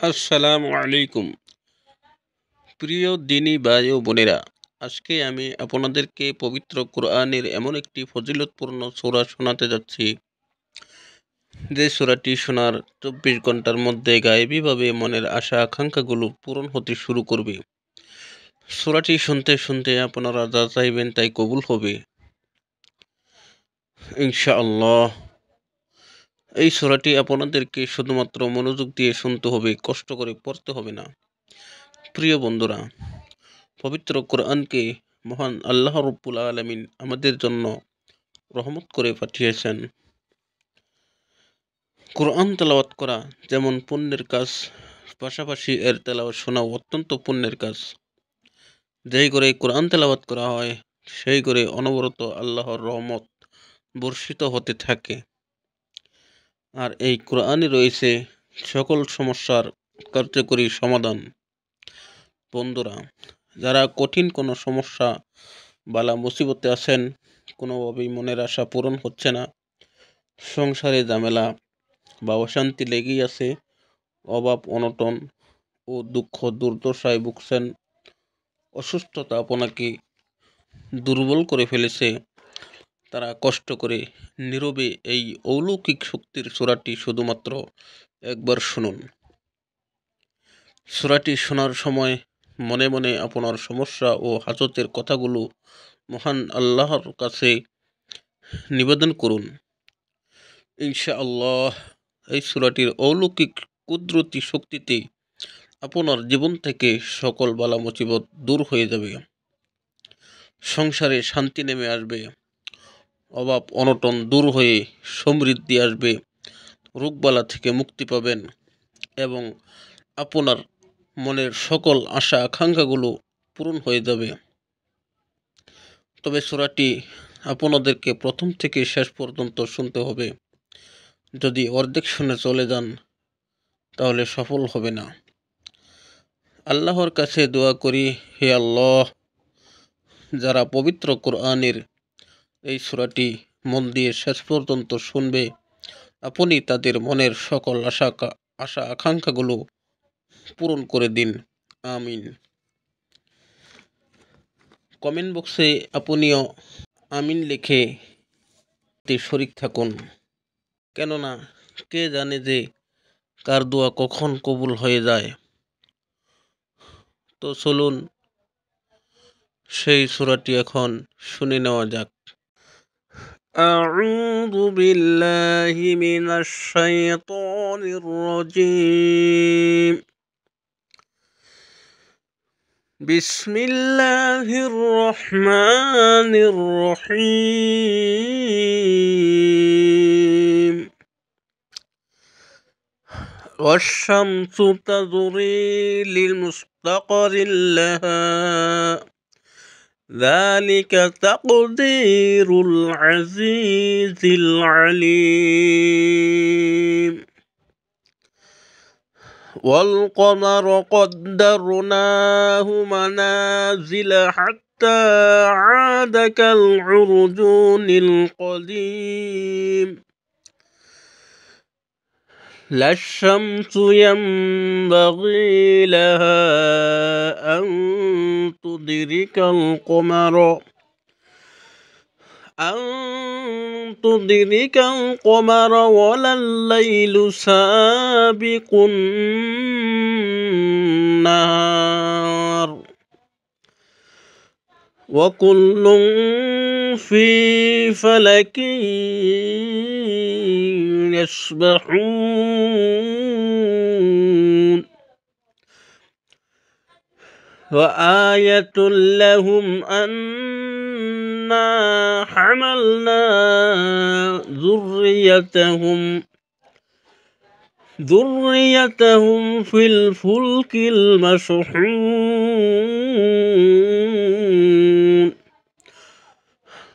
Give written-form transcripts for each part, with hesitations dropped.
আসসালামু আলাইকুম। প্রিয় দিনী ভাই ও বোনেরা, আজকে আমি আপনাদেরকে পবিত্র কোরআনের এমন একটি ফজিলতপূর্ণ সূরা শোনাতে যাচ্ছি, যে সূরাটি শোনার ২৪ ঘন্টার মধ্যে গায়েবীভাবে মনের আশা আকাঙ্ক্ষাগুলো পূরণ হতে শুরু করবে। সূরাটি শুনতে শুনতে আপনারা যা চাইবেন তাই কবুল হবে ইনশাআল্লাহ। এই সূরাটি আপনাদেরকে শুধুমাত্র মনোযোগ দিয়ে শুনতে হবে, কষ্ট করে পড়তে হবে না। প্রিয় বন্ধুরা, পবিত্র কোরআনকে মহান আল্লাহ রব্বুল আলামিন আমাদের জন্য রহমত করে পাঠিয়েছেন। কোরআন তেলাওয়াত করা যেমন পুণ্যের কাজ, পাশাপাশি এর তেলাওয়াত শোনাও অত্যন্ত পুণ্যের কাজ। যেই করে কোরআন তেলাওয়াত করা হয়, সেই করে অনবরত আল্লাহর রহমত বর্ষিত হতে থাকে। আর এই কোরআনে রয়েছে সকল সমস্যার কার্যকরী সমাধান। বন্ধুরা, যারা কঠিন কোনো সমস্যা বালা মুসিবতে আছেন, কোনোভাবেই মনের আশা পূরণ হচ্ছে না, সংসারে ঝামেলা বা অশান্তি লেগেই আছে, অভাব অনটন ও দুঃখ দুর্দশায় ভুগছেন, অসুস্থতা আপনাকে দুর্বল করে ফেলেছে, তারা কষ্ট করে নীরবে এই অলৌকিক শক্তির সূরাটি শুধুমাত্র একবার শুনুন। সূরাটি শোনার সময় মনে মনে আপনার সমস্যা ও হাজতের কথাগুলো মহান আল্লাহর কাছে নিবেদন করুন। ইনশাআল্লাহ এই সূরাটির অলৌকিক কুদরতি শক্তিতে আপনার জীবন থেকে সকল বালা মুসিবত দূর হয়ে যাবে, সংসারে শান্তি নেমে আসবে, অভাব অনটন দূর হয়ে সমৃদ্ধি আসবে, রোগবালা থেকে মুক্তি পাবেন এবং আপনার মনের সকল আশা আকাঙ্ক্ষাগুলো পূরণ হয়ে যাবে। তবে সূরাটি আপনাদেরকে প্রথম থেকে শেষ পর্যন্ত শুনতে হবে। যদি অর্ধেক শুনে চলে যান তাহলে সফল হবে না। আল্লাহর কাছে দোয়া করি, হে আল্লাহ, যারা পবিত্র কোরআনের এই সূরাটি মন দিয়ে শেষ পর্যন্ত শুনবে, আপনি তাদের মনের সকল আশা আকাঙ্ক্ষাগুলো পূরণ করে দিন, আমিন। কমেন্ট বক্সে আপনিও আমিন লিখে শরিক থাকুন, কেননা কে জানে যে কার দোয়া কখন কবুল হয়ে যায়। তো চলুন সেই সূরাটি এখন শুনে নেওয়া যাক। আউযু বিল্লাহি মিনাশ শাইতানির রাজীম। বিসমিল্লাহির রহমানির রহিম। والشمس تجري لمستقر لها ذلك تقدير العزيز العليم. والقمر قدرناه منازل حتى عاد كالعرجون القديم. لا الشمس ينبغي لها أن تدرك القمر ولا الليل سابق النهار وكل في فلك يسبحون. وآية لهم أنا حملنا ذريتهم في الفلك المشحون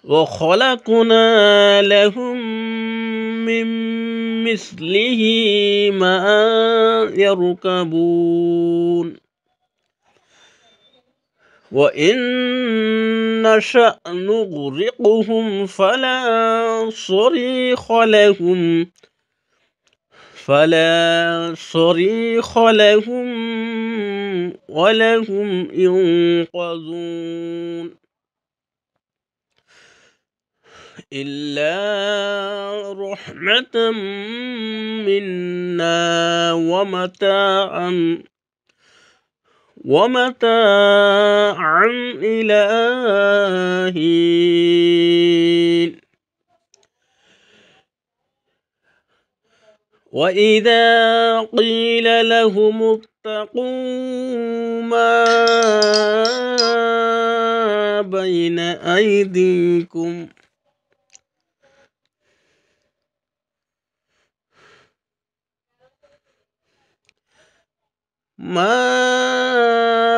وخلقنا لهم من مثله ما يركبون وإن نشأ نغرقهم فلا صريخ لهم فلا صريخ لهم ولهم ينقذون إلا رحمة منا ومتاعا إلى حين وإذا قيل لهم اتقوا ما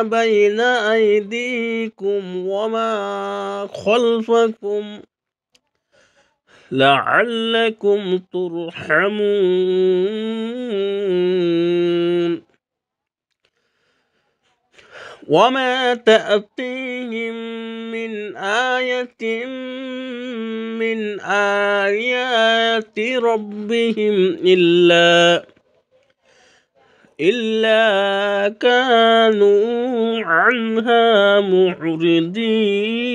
بين أيديكم وما خلفكم لعلكم ترحمون وما تأتيهم من آية من آيات ربهم إلا كانوا عنها معرضين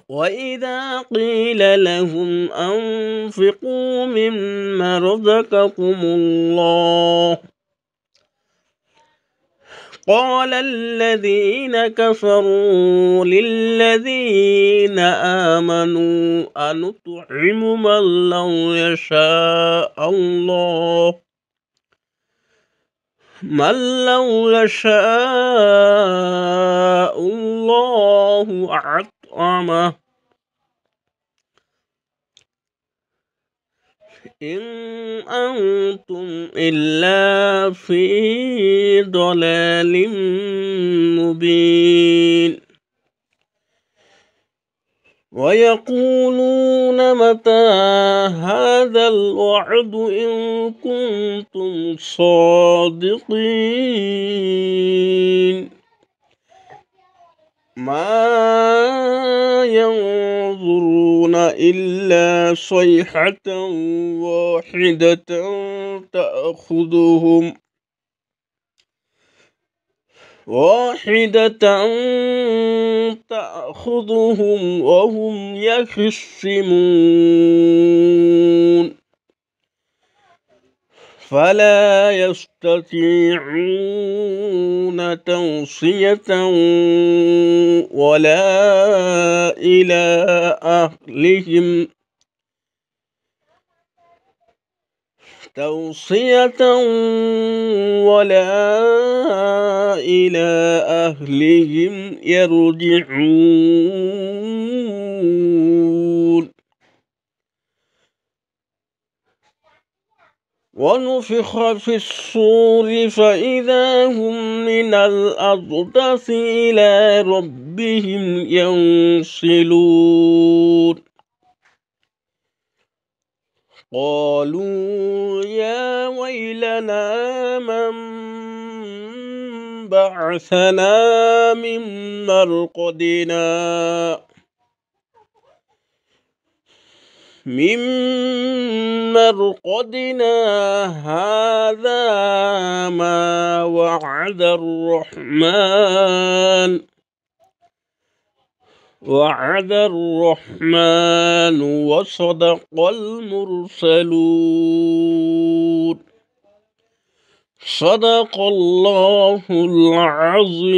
وإذا قيل لهم أنفقوا مما رزقكم الله قال الذين كفروا للذين آمنوا أنطعم من لو يشاء الله أطعمه إن أنتم إلا في ضلال مبين ويقولون متى هذا الوعد إن كنتم صادقين ما ينظرون إلا صيحة واحدة تأخذهم وهم يخصمون فلا يستطيعون توصية ولا إلى أهلهم يرجعون ونفخ في الصور فإذا هم من الأجداث إلى ربهم ينسلون قالوا يا ويلنا من بعثنا من مرقدنا هذا ما وعد الرحمن وصدق المرسلون صدق الله العظيم.